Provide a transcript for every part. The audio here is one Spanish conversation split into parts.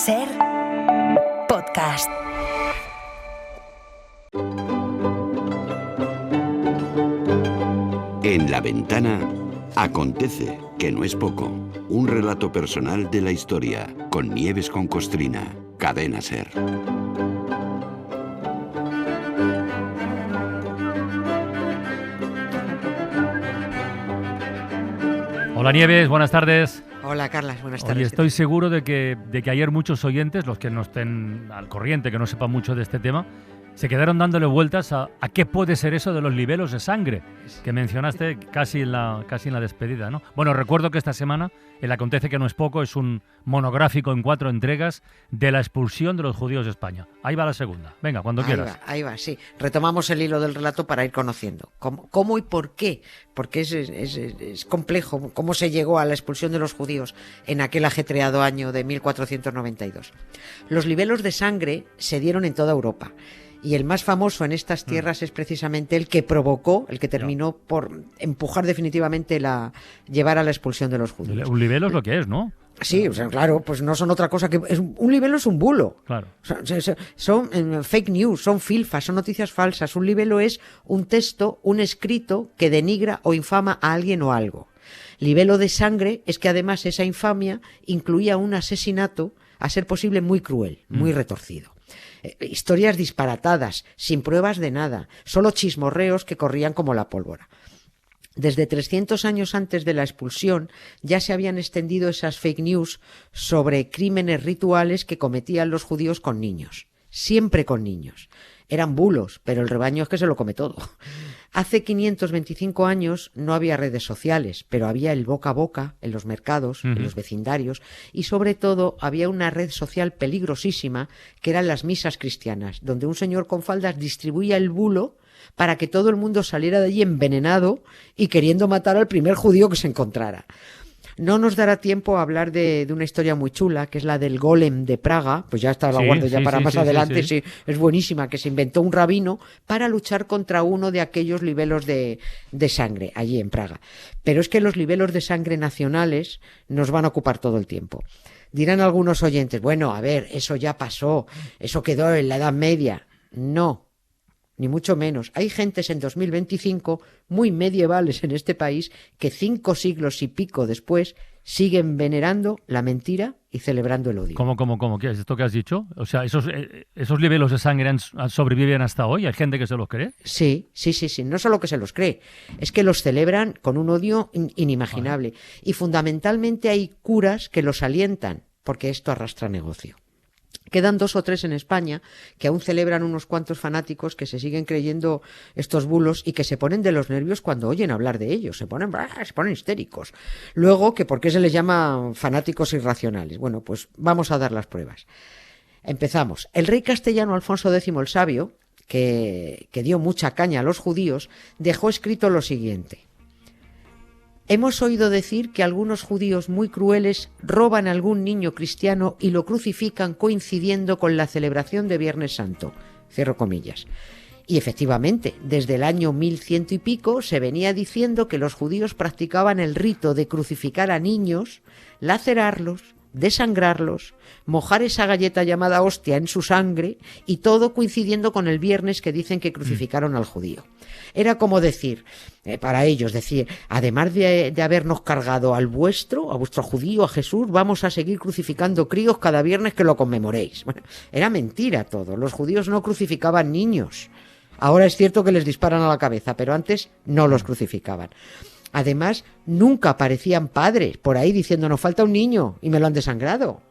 Ser podcast. En La Ventana acontece, que no es poco, un relato personal de la historia con Nieves con Costrina, Cadena Ser. Hola Nieves, buenas tardes. Hola Carlas, buenas tardes. Oye, estoy seguro de que ayer muchos oyentes, los que no estén al corriente, que no sepan mucho de este tema, se quedaron dándole vueltas a qué puede ser eso de los libelos de sangre, que mencionaste casi en la despedida, ¿no? Bueno, recuerdo que esta semana el Acontece que no es poco es un monográfico en 4 entregas de la expulsión de los judíos de España. Ahí va la segunda. Venga, cuando quieras. Ahí va, sí. Retomamos el hilo del relato para ir conociendo cómo y por qué. Porque es complejo cómo se llegó a la expulsión de los judíos en aquel ajetreado año de 1492. Los libelos de sangre se dieron en toda Europa. Y el más famoso en estas tierras es precisamente el que provocó, el que terminó por empujar definitivamente llevar a la expulsión de los judíos. Un libelo es lo que es, ¿no? Sí, o sea, claro, pues no son otra cosa que... un libelo es un bulo. Claro. Son fake news, son filfas, son noticias falsas. Un libelo es un texto, un escrito que denigra o infama a alguien o algo. Libelo de sangre es que además esa infamia incluía un asesinato, a ser posible muy cruel, muy retorcido. Historias disparatadas, sin pruebas de nada, solo chismorreos que corrían como la pólvora. Desde 300 años antes de la expulsión ya se habían extendido esas fake news sobre crímenes rituales que cometían los judíos con niños, siempre con niños. Eran bulos, pero el rebaño es que se lo come todo. Hace 525 años no había redes sociales, pero había el boca a boca en los mercados, en los vecindarios, y sobre todo había una red social peligrosísima que eran las misas cristianas, donde un señor con faldas distribuía el bulo para que todo el mundo saliera de allí envenenado y queriendo matar al primer judío que se encontrara. No nos dará tiempo a hablar de una historia muy chula, que es la del golem de Praga, pues ya está, la guardo ya para más adelante, sí, es buenísima, que se inventó un rabino para luchar contra uno de aquellos libelos de sangre allí en Praga. Pero es que los libelos de sangre nacionales nos van a ocupar todo el tiempo. Dirán algunos oyentes, bueno, a ver, eso ya pasó, eso quedó en la Edad Media. No. Ni mucho menos. Hay gentes en 2025 muy medievales en este país que 5 siglos y pico después siguen venerando la mentira y celebrando el odio. ¿Cómo? ¿Qué es esto que has dicho? O sea, ¿esos libelos de sangre sobreviven hasta hoy? ¿Hay gente que se los cree? Sí. No solo que se los cree, es que los celebran con un odio inimaginable. Y fundamentalmente hay curas que los alientan, porque esto arrastra negocio. Quedan 2 o 3 en España que aún celebran unos cuantos fanáticos que se siguen creyendo estos bulos y que se ponen de los nervios cuando oyen hablar de ellos. Se ponen histéricos. Luego, que ¿por qué se les llama fanáticos irracionales? Bueno, pues vamos a dar las pruebas. Empezamos. El rey castellano Alfonso X el Sabio, que dio mucha caña a los judíos, dejó escrito lo siguiente. Hemos oído decir que algunos judíos muy crueles roban a algún niño cristiano y lo crucifican coincidiendo con la celebración de Viernes Santo. Cierro comillas. Y efectivamente, desde el año 1100 y pico se venía diciendo que los judíos practicaban el rito de crucificar a niños, lacerarlos, desangrarlos, mojar esa galleta llamada hostia en su sangre y todo coincidiendo con el viernes que dicen que crucificaron al judío. Era como decir, para ellos, además de habernos cargado a vuestro judío, a Jesús, vamos a seguir crucificando críos cada viernes que lo conmemoréis. Bueno, era mentira todo, los judíos no crucificaban niños. Ahora es cierto que les disparan a la cabeza, pero antes no los crucificaban. Además, nunca aparecían padres por ahí diciendo nos falta un niño y me lo han desangrado.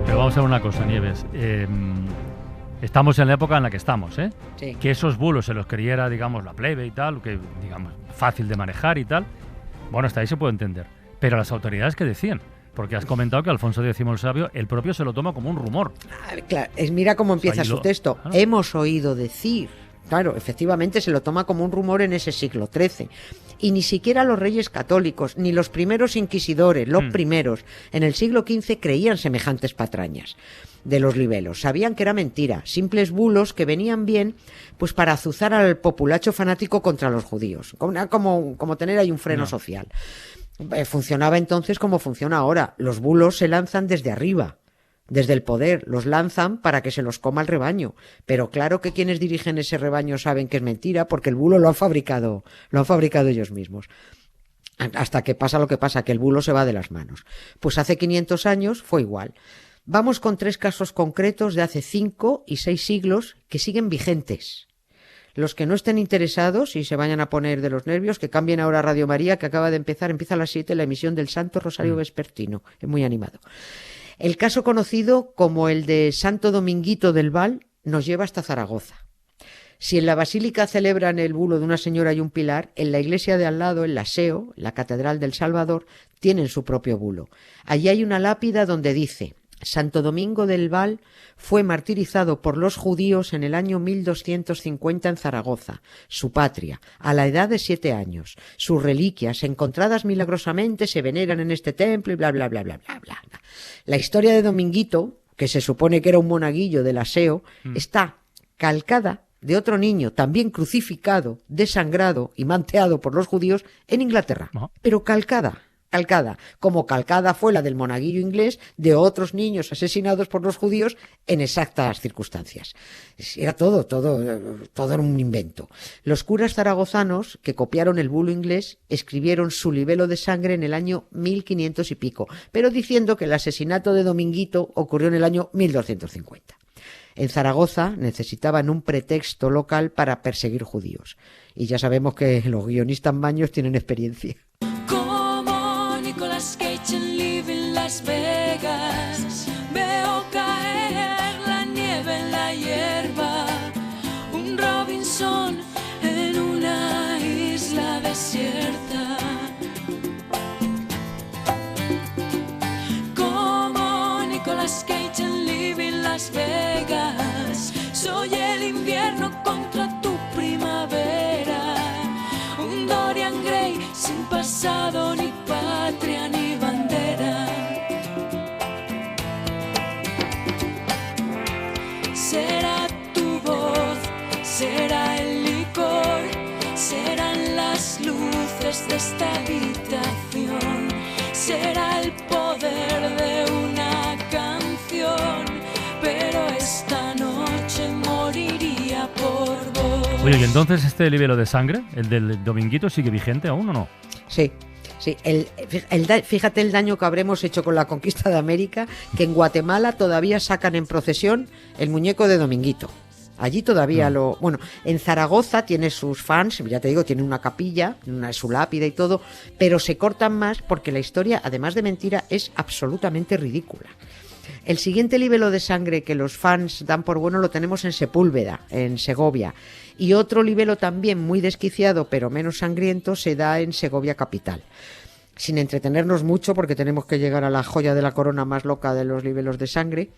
Pero vamos a ver una cosa, Nieves. Estamos en la época en la que estamos, ¿eh? Sí. Que esos bulos se los creyera, digamos, la plebe y tal, que, digamos, fácil de manejar y tal. Bueno, hasta ahí se puede entender. Pero las autoridades, ¿qué decían? Porque has comentado que Alfonso X el Sabio, el propio se lo toma como un rumor. Claro, mira cómo empieza su texto. Claro. Hemos oído decir. Claro, efectivamente se lo toma como un rumor en ese siglo XIII. Y ni siquiera los reyes católicos, ni los primeros inquisidores, los primeros, en el siglo XV creían semejantes patrañas de los libelos. Sabían que era mentira, simples bulos que venían bien pues para azuzar al populacho fanático contra los judíos, como tener ahí un freno social. Funcionaba entonces como funciona ahora. Los bulos se lanzan desde arriba, desde el poder, los lanzan para que se los coma el rebaño. Pero claro que quienes dirigen ese rebaño saben que es mentira porque el bulo lo han fabricado ellos mismos. Hasta que pasa lo que pasa, que el bulo se va de las manos. Pues hace 500 años fue igual. Vamos con 3 casos concretos de hace 5 y 6 siglos que siguen vigentes. Los que no estén interesados y se vayan a poner de los nervios, que cambien ahora a Radio María, que empieza a las 7 la emisión del Santo Rosario Vespertino. Es muy animado. El caso conocido como el de Santo Dominguito del Val nos lleva hasta Zaragoza. Si en la basílica celebran el bulo de una señora y un pilar, en la iglesia de al lado, en la SEO, la Catedral del Salvador, tienen su propio bulo. Allí hay una lápida donde dice: Santo Domingo del Val fue martirizado por los judíos en el año 1250 en Zaragoza, su patria, a la edad de 7 años. Sus reliquias, encontradas milagrosamente, se veneran en este templo y bla, bla, bla, bla, bla, bla. La historia de Dominguito, que se supone que era un monaguillo del aseo, está calcada de otro niño también crucificado, desangrado y manteado por los judíos en Inglaterra. Pero calcada, como calcada fue la del monaguillo inglés de otros niños asesinados por los judíos en exactas circunstancias. Era todo era un invento. Los curas zaragozanos que copiaron el bulo inglés escribieron su libelo de sangre en el año 1500 y pico, pero diciendo que el asesinato de Dominguito ocurrió en el año 1250. En Zaragoza necesitaban un pretexto local para perseguir judíos. Y ya sabemos que los guionistas maños tienen experiencia. Nicolas Cage en Living Las Vegas, veo caer la nieve en la hierba, un Robinson en una isla desierta. Como Nicolas Cage en Living Las Vegas, soy el invierno contra tu primavera, un Dorian Gray sin pasado ni patria ni bandera. Será tu voz, será el licor, serán las luces de esta habitación, será el poder de una canción, pero esta noche moriría por vos. Oye, ¿y entonces este libelo de sangre, el del Dominguito, sigue vigente aún o no? Sí. Fíjate el daño que habremos hecho con la conquista de América, que en Guatemala todavía sacan en procesión el muñeco de Dominguito. Allí todavía Bueno, en Zaragoza tiene sus fans, ya te digo, tiene una capilla, su lápida y todo, pero se cortan más porque la historia, además de mentira, es absolutamente ridícula. El siguiente libelo de sangre que los fans dan por bueno lo tenemos en Sepúlveda, en Segovia. Y otro libelo también muy desquiciado, pero menos sangriento, se da en Segovia capital. Sin entretenernos mucho, porque tenemos que llegar a la joya de la corona más loca de los libelos de sangre,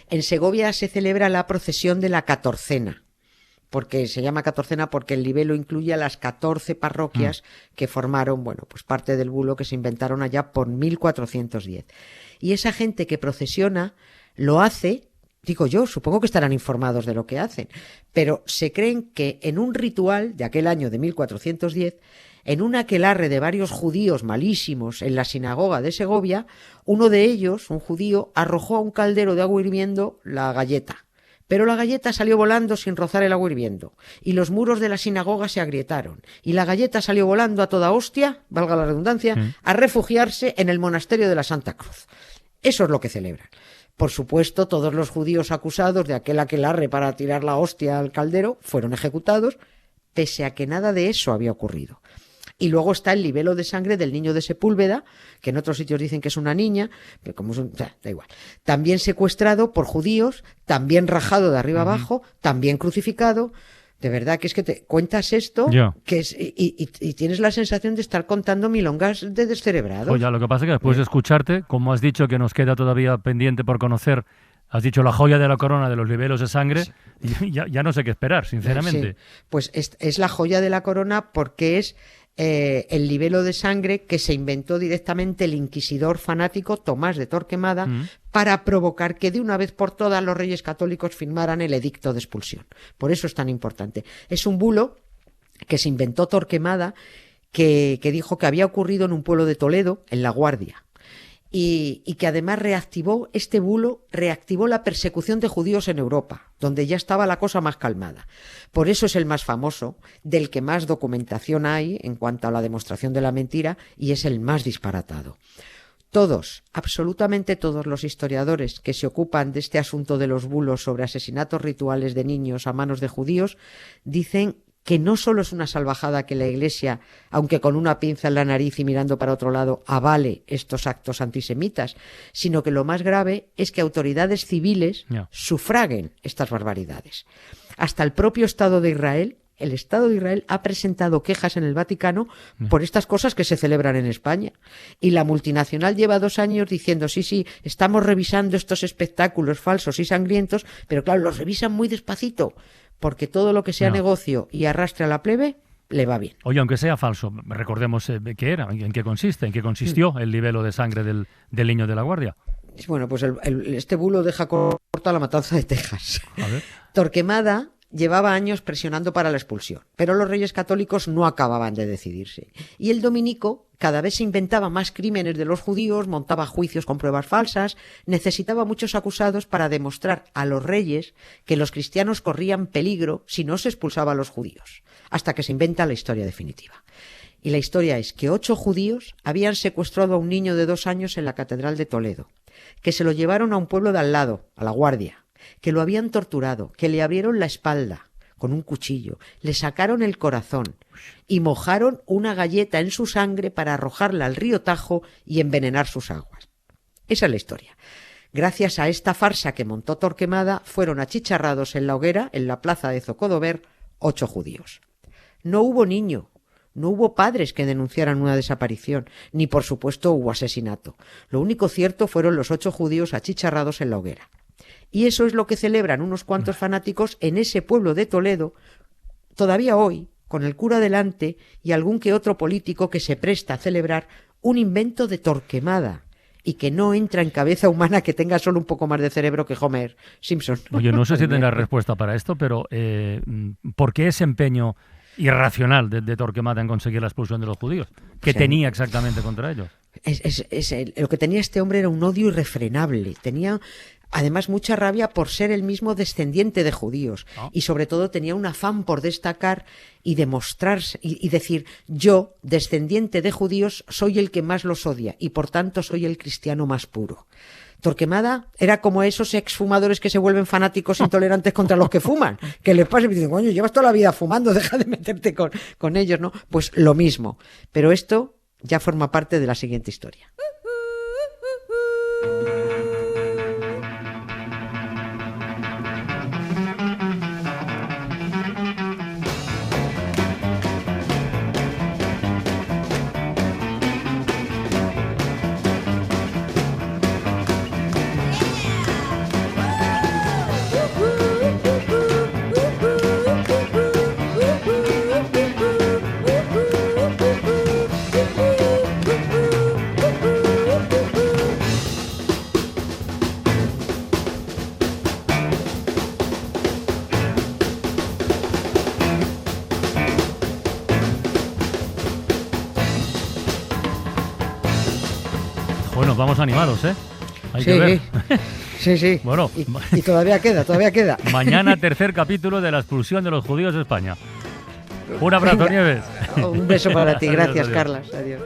en Segovia se celebra la procesión de la Catorcena. Porque se llama Catorcena porque el libelo incluye a las 14 parroquias que formaron, bueno, pues parte del bulo que se inventaron allá por 1410. Y esa gente que procesiona lo hace, digo yo, supongo que estarán informados de lo que hacen, pero se creen que en un ritual de aquel año de 1410, en un aquelarre de varios judíos malísimos en la sinagoga de Segovia, uno de ellos, un judío, arrojó a un caldero de agua hirviendo la galleta. Pero la galleta salió volando sin rozar el agua hirviendo, y los muros de la sinagoga se agrietaron, y la galleta salió volando a toda hostia, valga la redundancia, a refugiarse en el monasterio de la Santa Cruz. Eso es lo que celebran. Por supuesto, todos los judíos acusados de aquel aquelarre para tirar la hostia al caldero fueron ejecutados, pese a que nada de eso había ocurrido. Y luego está el libelo de sangre del niño de Sepúlveda, que en otros sitios dicen que es una niña, pero como es da igual. También secuestrado por judíos, también rajado de arriba abajo, también crucificado. De verdad que es que te cuentas esto que es, y tienes la sensación de estar contando milongas de descerebrado. Oye, lo que pasa es que después de escucharte, como has dicho que nos queda todavía pendiente por conocer Has dicho la joya de la corona de los libelos de sangre, y ya no sé qué esperar, sinceramente. Sí, pues es la joya de la corona porque es el libelo de sangre que se inventó directamente el inquisidor fanático Tomás de Torquemada para provocar que de una vez por todas los reyes católicos firmaran el edicto de expulsión. Por eso es tan importante. Es un bulo que se inventó Torquemada que dijo que había ocurrido en un pueblo de Toledo, en La Guardia. Y que además este bulo reactivó la persecución de judíos en Europa, donde ya estaba la cosa más calmada. Por eso es el más famoso, del que más documentación hay en cuanto a la demostración de la mentira, y es el más disparatado. Todos, absolutamente todos los historiadores que se ocupan de este asunto de los bulos sobre asesinatos rituales de niños a manos de judíos, dicen que no solo es una salvajada que la Iglesia, aunque con una pinza en la nariz y mirando para otro lado, avale estos actos antisemitas, sino que lo más grave es que autoridades civiles sufraguen estas barbaridades. Hasta el propio Estado de Israel, el Estado de Israel ha presentado quejas en el Vaticano por estas cosas que se celebran en España. Y la multinacional lleva 2 años diciendo, sí, estamos revisando estos espectáculos falsos y sangrientos, pero claro, los revisan muy despacito, porque todo lo que sea negocio y arrastre a la plebe le va bien. Oye, aunque sea falso, recordemos qué era, en qué consistió el libelo de sangre del niño de la Guardia. Bueno, pues este bulo deja corta la matanza de Texas. A ver. Torquemada llevaba años presionando para la expulsión, pero los reyes católicos no acababan de decidirse. Y el dominico cada vez se inventaba más crímenes de los judíos, montaba juicios con pruebas falsas, necesitaba muchos acusados para demostrar a los reyes que los cristianos corrían peligro si no se expulsaba a los judíos, hasta que se inventa la historia definitiva. Y la historia es que 8 judíos habían secuestrado a un niño de 2 años en la Catedral de Toledo, que se lo llevaron a un pueblo de al lado, a La Guardia, que lo habían torturado, que le abrieron la espalda con un cuchillo, le sacaron el corazón y mojaron una galleta en su sangre para arrojarla al río Tajo y envenenar sus aguas. Esa es la historia. Gracias a esta farsa que montó Torquemada, fueron achicharrados en la hoguera, en la plaza de Zocodover, 8 judíos. No hubo niño, no hubo padres que denunciaran una desaparición, ni por supuesto hubo asesinato. Lo único cierto fueron los 8 judíos achicharrados en la hoguera. Y eso es lo que celebran unos cuantos fanáticos en ese pueblo de Toledo, todavía hoy, con el cura delante y algún que otro político que se presta a celebrar un invento de Torquemada y que no entra en cabeza humana que tenga solo un poco más de cerebro que Homer Simpson. Oye, no sé si tendrás respuesta para esto, pero ¿por qué ese empeño irracional de Torquemada en conseguir la expulsión de los judíos? ¿Qué tenía exactamente contra ellos? Lo que tenía este hombre era un odio irrefrenable. Tenía además mucha rabia por ser el mismo descendiente de judíos y sobre todo tenía un afán por destacar y demostrarse y decir, yo, descendiente de judíos, soy el que más los odia y por tanto soy el cristiano más puro. Torquemada era como esos exfumadores que se vuelven fanáticos intolerantes contra los que fuman, que les pasa y dicen, coño, llevas toda la vida fumando, deja de meterte con ellos, ¿no? Pues lo mismo, pero esto ya forma parte de la siguiente historia. Bueno, vamos animados, ¿eh? Hay Sí, que ver. sí. Bueno, Y todavía queda. mañana 3er capítulo de la expulsión de los judíos de España. Un abrazo, Venga. Nieves. Un beso para ti, gracias, Adiós. Carlas. Adiós.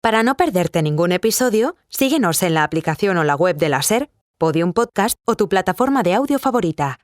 Para no perderte ningún episodio, síguenos en la aplicación o la web de la SER, Podium Podcast o tu plataforma de audio favorita.